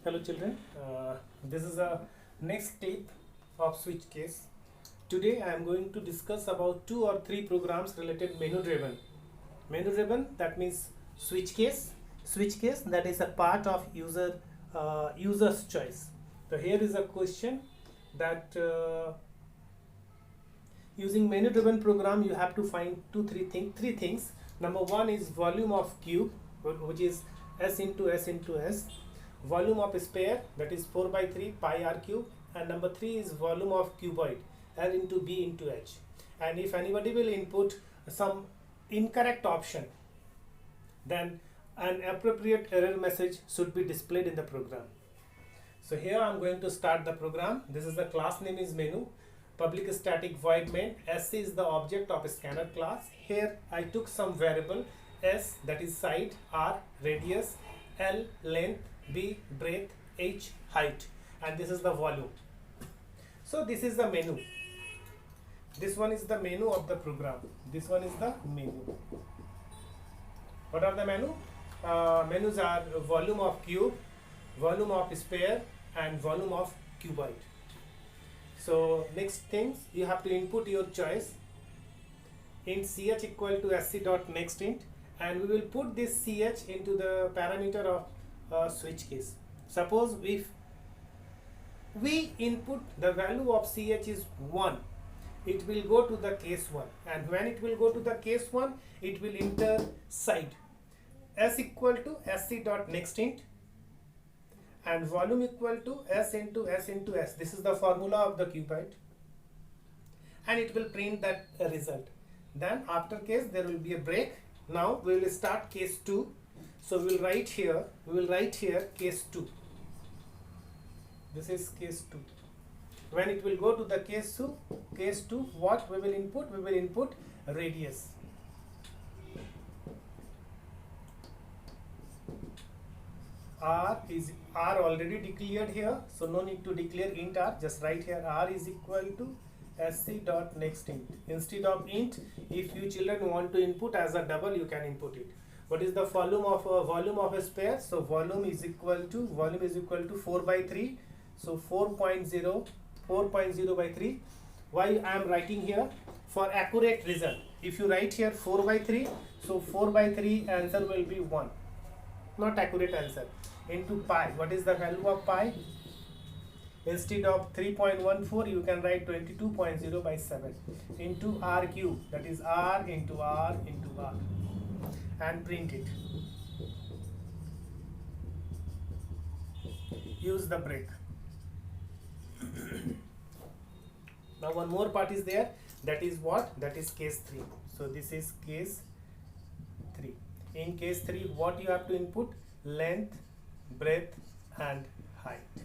Hello children, this is a next clip of switch case. Today I am going to discuss about 2 or 3 programs related menu driven. Menu driven, that means switch case. Switch case, that is a part of user's choice. So here is a question that using menu driven program you have to find three things. Number one is volume of cube, which is s into s into s. Volume of sphere, that is 4 by 3 pi r cube, and number 3 is volume of cuboid, L into B into H. And if anybody will input some incorrect option, then an appropriate error message should be displayed in the program. So here I am going to start the program. This is the class name is menu, public static void main. S is the object of scanner class. Here I took some variable S, that is side, R radius, L length, B breadth, H height, and this is the volume. So this is the menu. This one is the menu of the program. This one is the menu. What are the menu? Menus are volume of cube, volume of sphere, and volume of cuboid. So next things, you have to input your choice. Int ch equal to sc dot next int, and we will put this ch into the parameter of switch case. Suppose if we input the value of ch is 1, it will go to the case 1, and when it will go to the case 1, it will enter side s equal to sc dot next int, and volume equal to s into s into s. This is the formula of the cuboid, and it will print that result. Then after case there will be a break. Now we will start case 2. So we will write here case 2. This is case 2. When it will go to the case 2, what we will input? We will input radius. R already declared here, so no need to declare int R. Just write here R is equal to sc dot next int. Instead of int, if you children want to input as a double, you can input it. What is the volume of a sphere? So volume is equal to 4 by 3. So 4.0 by 3. Why I am writing here? For accurate result. If you write here 4 by 3, so 4 by 3 answer will be 1. Not accurate answer. Into pi. What is the value of pi? Instead of 3.14, you can write 22.0 by 7 into r cube. That is r into r into r. And print it. Use the break. Now one more part is there. That is what? That is case 3. So this is case 3. In case 3, what you have to input? Length, breadth, and height.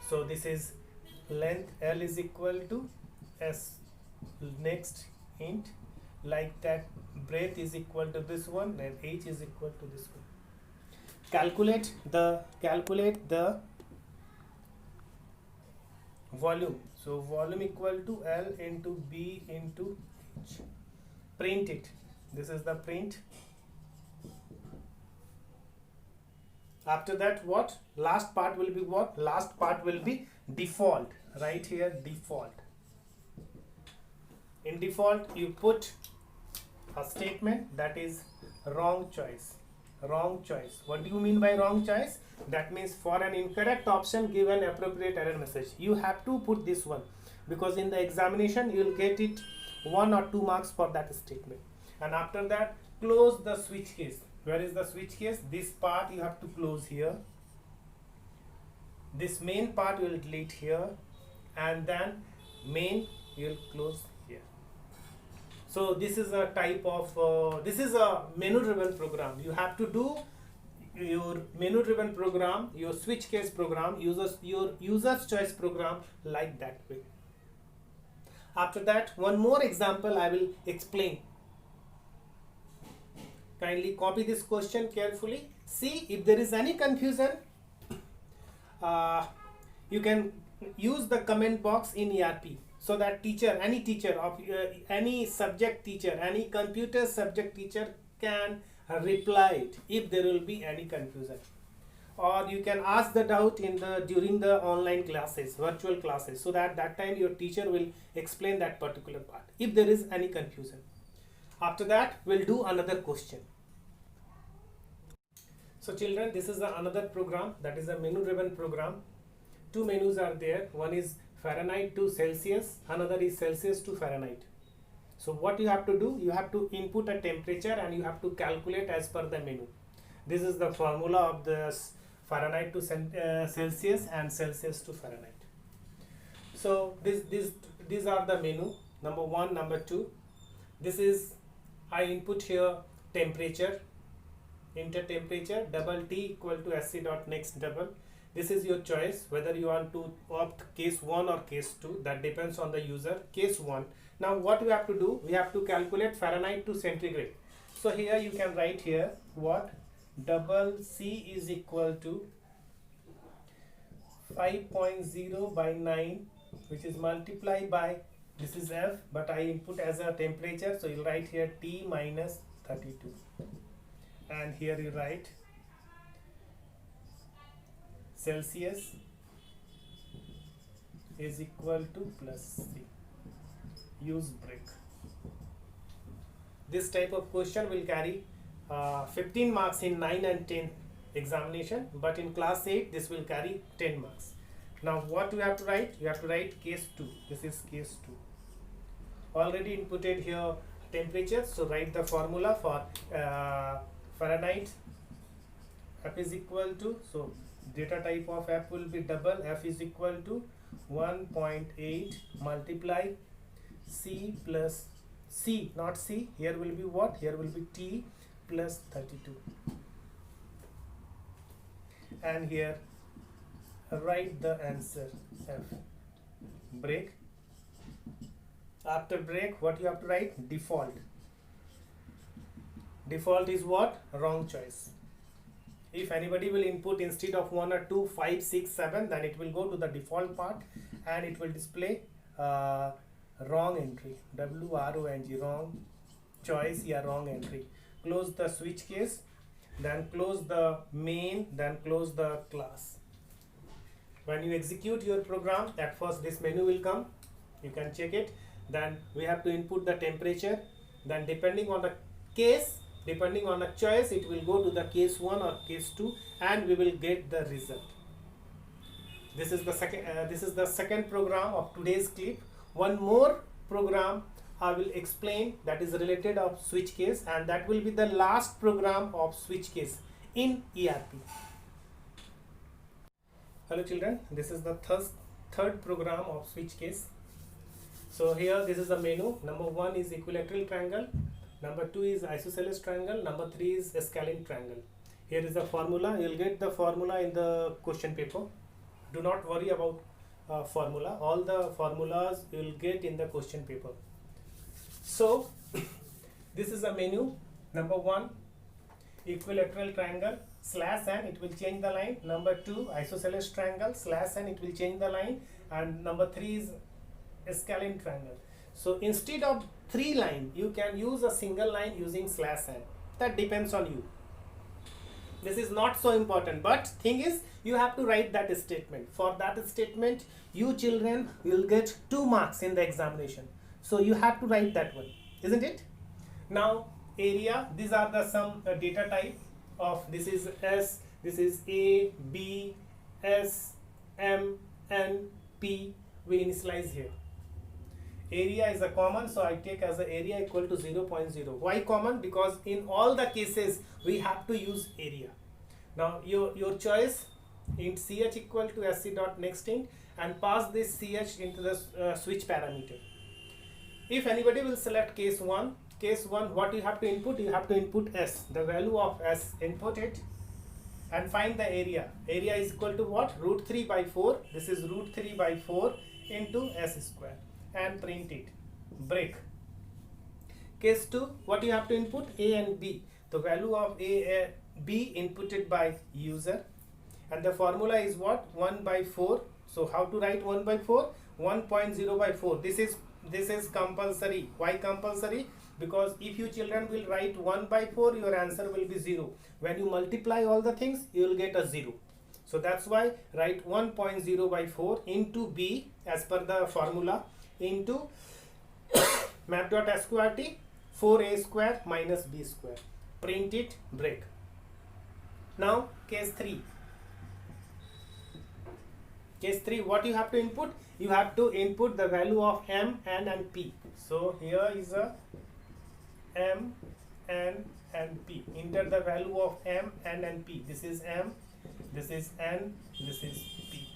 So this is length, L is equal to S next int, like that. Breadth is equal to this one, and H is equal to this one. Calculate the volume. So volume equal to L into B into H. Print it. This is the print. After that, what? Last part will be what? Last part will be default. Right here, default. In default, you put a statement that is wrong choice. Wrong choice. What do you mean by wrong choice? That means for an incorrect option, give an appropriate error message. You have to put this one, because in the examination you will get it 1 or 2 marks for that statement. And after that, close the switch case. Where is the switch case? This part you have to close here. This main part you will delete here, and then main you will close here. So this is a type of this is a menu driven program. You have to do your menu driven program, your switch case program, your user's choice program like that way. After that, one more example I will explain. Kindly copy this question carefully. See if there is any confusion. You can use the comment box in ERP, so that any teacher of any subject teacher, any computer subject teacher can reply it if there will be any confusion. or you can ask the doubt in the during the online classes, virtual classes, so that time your teacher will explain that particular part if there is any confusion. After that we'll do another question. So children, this is another program, that is a menu driven program. Two menus are there, one is Fahrenheit to Celsius, another is Celsius to Fahrenheit. So what you have to do, you have to input a temperature and you have to calculate as per the menu. This is the formula of the Fahrenheit to Celsius and Celsius to Fahrenheit. So these are the menu, number 1, number 2. This is, I input here temperature, enter temperature, double T equal to SC dot next double. This is your choice whether you want to opt case 1 or case 2, that depends on the user. Case 1. Now what we have to do, we have to calculate Fahrenheit to centigrade. So here you can write here what, double C is equal to 5.0 by 9, which is multiplied by, this is F, but I input as a temperature, so you write here T minus 32, and here you write Celsius is equal to plus C. Use brick. This type of question will carry 15 marks in 9 and 10 examination, but in class 8 this will carry 10 marks. Now what you have to write? You have to write case 2. This is case 2. Already inputted here temperature, so write the formula for Fahrenheit. F is equal to, so data type of F will be double, F is equal to 1.8 multiply C plus C, not C, here will be what? Here will be T plus 32. And here write the answer F. Break. After break, what you have to write? Default. Default is what? Wrong choice. If anybody will input instead of 1 or 2, 5, 6, 7, then it will go to the default part and it will display wrong entry. WRONG, wrong choice, yeah, wrong entry. Close the switch case, then close the main, then close the class. When you execute your program, at first this menu will come, you can check it. Then we have to input the temperature, then depending on the case, depending on the choice, it will go to the case 1 or case 2 and we will get the result. This is the second program of today's clip. One more program I will explain, that is related of switch case, and that will be the last program of switch case in ERP. Hello children, this is the third program of switch case. So here this is the menu. Number 1 is equilateral triangle, number 2 is isosceles triangle, number 3 is scalene triangle. Here is the formula. You will get the formula in the question paper. Do not worry about formula. All the formulas you will get in the question paper. So this is a menu. Number 1 equilateral triangle slash n, it will change the line. Number 2 isosceles triangle slash n, it will change the line. And number 3 is scalene triangle. So instead of 3 line, you can use a single line using slash n. That depends on you. This is not so important, but thing is you have to write that statement. For that statement, you children will get 2 marks in the examination. So you have to write that one, isn't it? Now area, these are the some data type of, this is S, this is A, B, S, M, N, P. We initialize here. Area is a common, so I take as a area equal to 0.0. Why common? Because in all the cases we have to use area. Now your choice, int ch equal to sc dot next int, and pass this ch into the switch parameter. If anybody will select case 1, what you have to input? You have to input s, the value of s, input it and find the area. Area is equal to what? Root 3 by 4. This is root 3 by 4 into s square, and print it. Break. Case 2, what you have to input? A and B. The value of B inputted by user, and the formula is what? 1 by 4. So how to write 1 by 4? 1.0 by 4. This is compulsory. Why compulsory? because if you children will write 1 by 4, your answer will be 0. When you multiply all the things, you will get a 0. So that's why write 1.0 by 4 into b as per the formula into map.sqrt 4a square minus b square. Print it, break. Now case 3. Case 3, what you have to input? You have to input the value of m, n and p. So here is a m, n and p. Enter the value of m, n and p. This is m, this is n, this is p.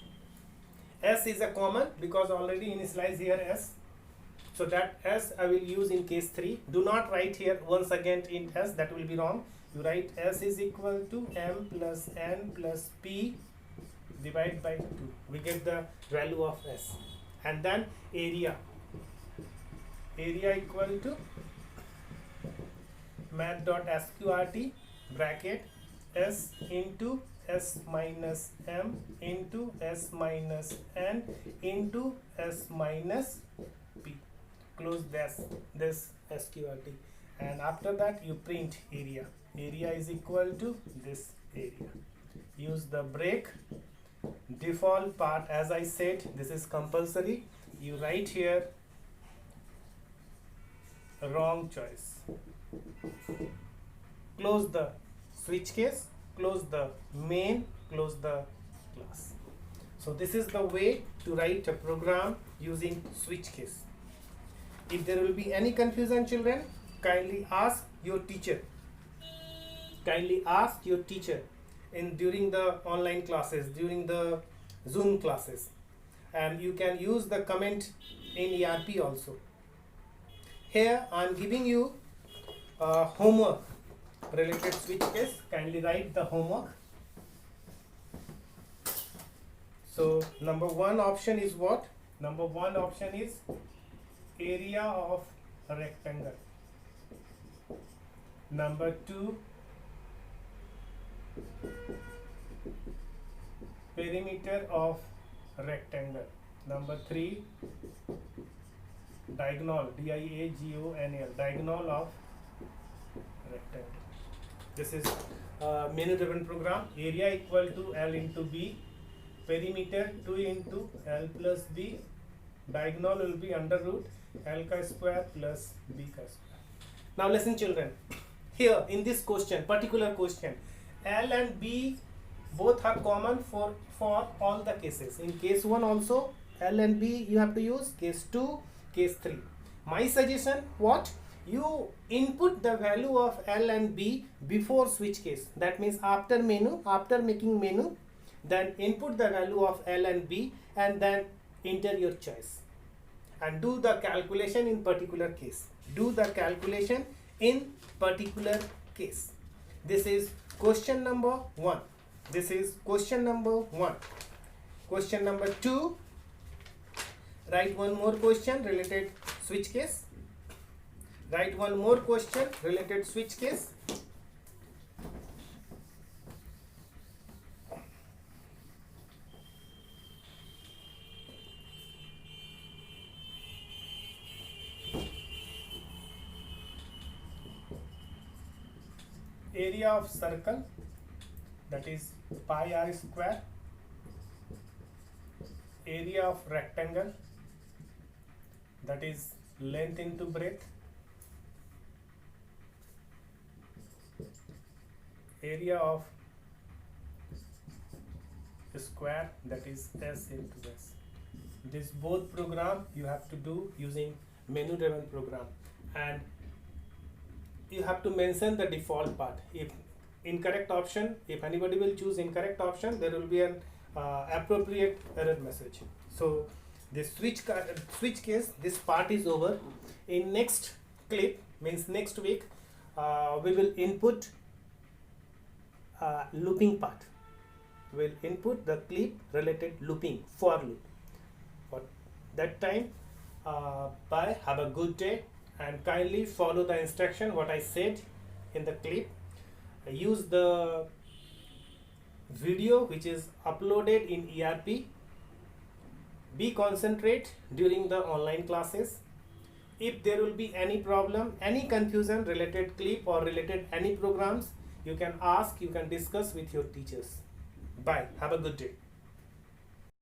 S is a common because already initialize here s. So that s I will use in case 3. Do not write here once again in s, that will be wrong. You write s is equal to m plus n plus p divide by 2. We get the value of s. And then area equal to math.sqrt bracket s into s minus m into s minus n into s minus p. Close this sqrt, and after that you print area is equal to this area. Use the break. Default part, as I said, this is compulsory. You write here wrong choice. Close the switch case, close the main, close the class. So this is the way to write a program using switch case. If there will be any confusion, children, kindly ask your teacher. Kindly ask your teacher during the online classes, during the Zoom classes, and you can use the comment in ERP also. Here I am giving you homework related switch case. Kindly write the homework. So number 1 option is what? Number 1 option is area of a rectangle. Number 2, perimeter of rectangle. Number 3, diagonal, diagonal, diagonal of rectangle. This is menu driven program. Area equal to L into B, perimeter 2 into L plus B, diagonal will be under root L ka square plus B ka square. Now listen, children, here in this question, particular question, L and B both are common for all the cases. In case 1 also L and B you have to use, case 2, case 3. My suggestion, what? You input the value of L and B before switch case. That means after menu, after making menu, then input the value of L and B and then enter your choice. And do the calculation in particular case. Do the calculation in particular case. This is question number 1. This is question number 1. Question number 2. Write one more question related switch case. Write one more question related switch case. Area of circle, that is pi r square. Area of rectangle, that is length into breadth. Area of square, that is S into S. This both program you have to do using menu driven program, and you have to mention the default part. If incorrect option, if anybody will choose incorrect option, there will be an appropriate error message. So this switch case, this part is over. In next clip, means next week, we will input looping part. We will input the clip related looping, for loop. For that time, bye, have a good day, and kindly follow the instruction what I said in the clip. Use the video which is uploaded in ERP. Be concentrate during the online classes. If there will be any problem, any confusion related clip or related any programs, you can ask, you can discuss with your teachers. Bye. Have a good day.